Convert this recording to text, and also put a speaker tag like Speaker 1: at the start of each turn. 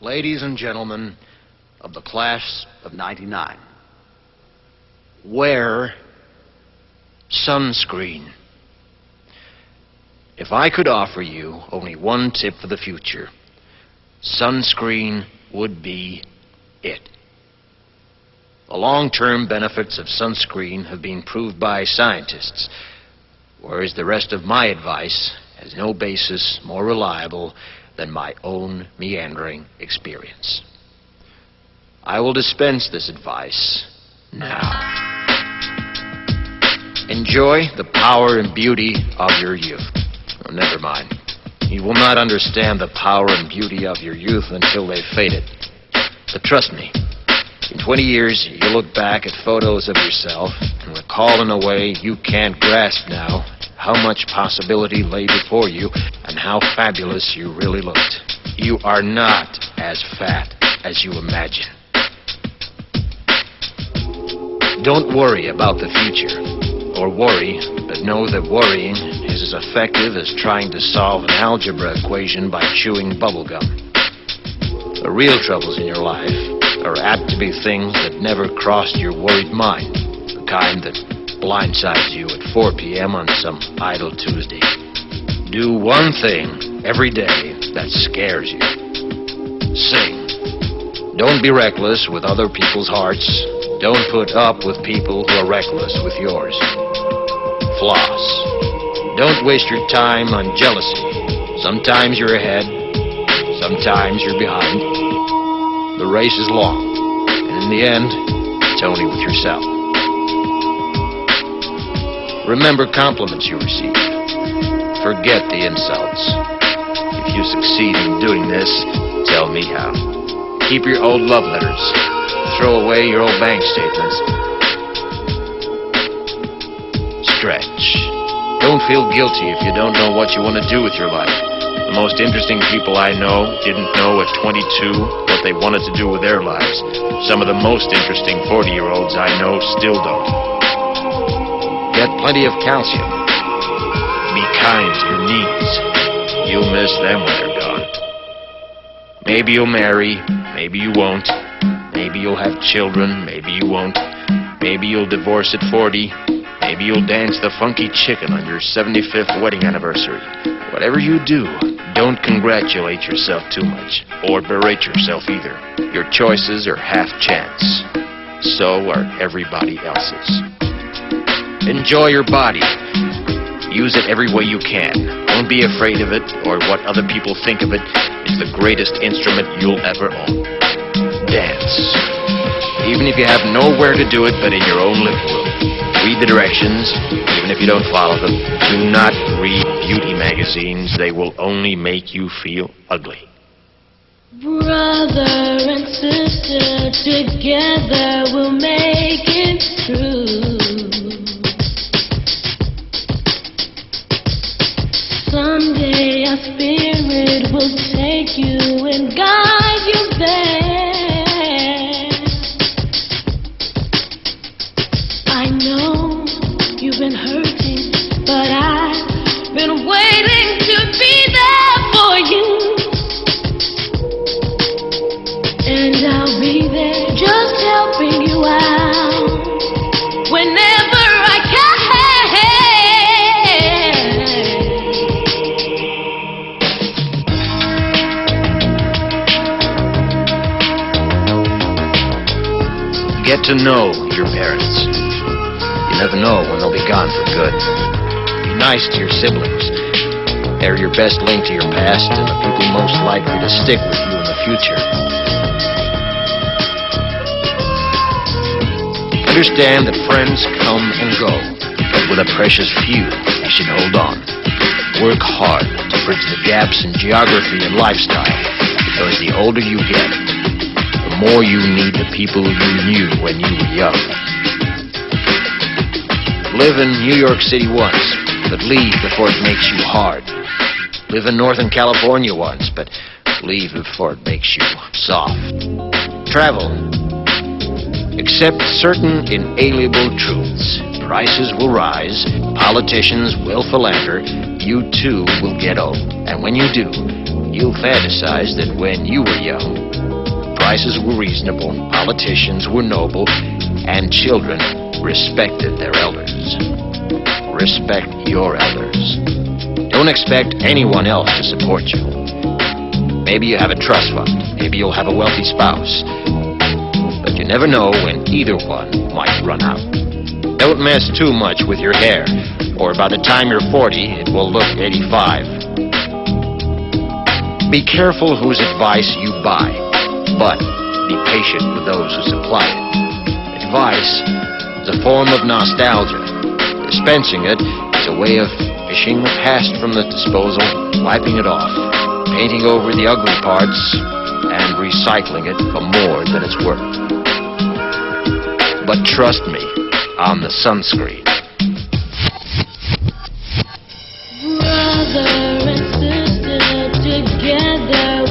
Speaker 1: Ladies and gentlemen of the class of '99, wear sunscreen. If I could offer you only one tip for the future, sunscreen would be it. The long-term benefits of sunscreen have been proved by scientists, whereas the rest of my advice has no basis more reliable than my own meandering experience. I will dispense this advice now. Enjoy the power and beauty of your youth. Oh, never mind. You will not understand the power and beauty of your youth until they've faded. But trust me, in 20 years, you'll look back at photos of yourself and recall in a way you can't grasp now how much possibility lay before you and how fabulous you really looked. You are not as fat as you imagine. Don't worry about the future, or worry, but know that worrying is as effective as trying to solve an algebra equation by chewing bubble gum. The real troubles in your life are apt to be things that never crossed your worried mind, the kind that blindsides you at 4 p.m. on some idle Tuesday. Do one thing every day that scares you. Sing. Don't be reckless with other people's hearts. Don't put up with people who are reckless with yours. Floss. Don't waste your time on jealousy. Sometimes you're ahead, sometimes you're behind. The race is long, and in the end, it's only with yourself. Remember compliments you receive. Forget the insults. If you succeed in doing this, tell me how. Keep your old love letters. Throw away your old bank statements. Stretch. Don't feel guilty if you don't know what you want to do with your life. The most interesting people I know didn't know at 22 what they wanted to do with their lives. Some of the most interesting 40-year-olds I know still don't. Get plenty of calcium. Be kind to your knees. You'll miss them when they're gone. Maybe you'll marry, maybe you won't. Maybe you'll have children, maybe you won't. Maybe you'll divorce at 40. Maybe you'll dance the funky chicken on your 75th wedding anniversary. Whatever you do, don't congratulate yourself too much, or berate yourself either. Your choices are half chance. So are everybody else's. Enjoy your body. Use it every way you can. Don't be afraid of it, or what other people think of it is the greatest instrument you'll ever own. Dance. Even if you have nowhere to do it but in your own living room. Read the directions, even if you don't follow them. Do not read beauty magazines. They will only make you feel ugly.
Speaker 2: Brother and sister, together we'll make it through. Someday our spirit will take you and guide you there. I know you've been hurting, but I've been waiting to be there for you. And I'll be there just helping you out whenever I can.
Speaker 1: Get to know your parents. You never know when they'll be gone for good. Be nice to your siblings. They're your best link to your past and the people most likely to stick with you in the future. Understand that friends come and go, but with a precious few, you should hold on. Work hard to bridge the gaps in geography and lifestyle, because the older you get, the more you need the people you knew when you were young. Live in New York City once, but leave before it makes you hard. Live in Northern California once, but leave before it makes you soft. Travel. Accept certain inalienable truths. prices will rise, politicians will philander, you too will get old. And when you do, you'll fantasize that when you were young, prices were reasonable, politicians were noble, and children respected their elders. Respect your elders. Don't expect anyone else to support you. Maybe you have a trust fund. Maybe you'll have a wealthy spouse. But you never know when either one might run out. Don't mess too much with your hair, or by the time you're 40, it will look 85. Be careful whose advice you buy, but be patient with those who supply it. Advice is a form of nostalgia. Dispensing it is a way of fishing the past from the disposal, wiping it off, painting over the ugly parts, and recycling it for more than it's worth. But trust me on the sunscreen.
Speaker 2: Brother and sister together.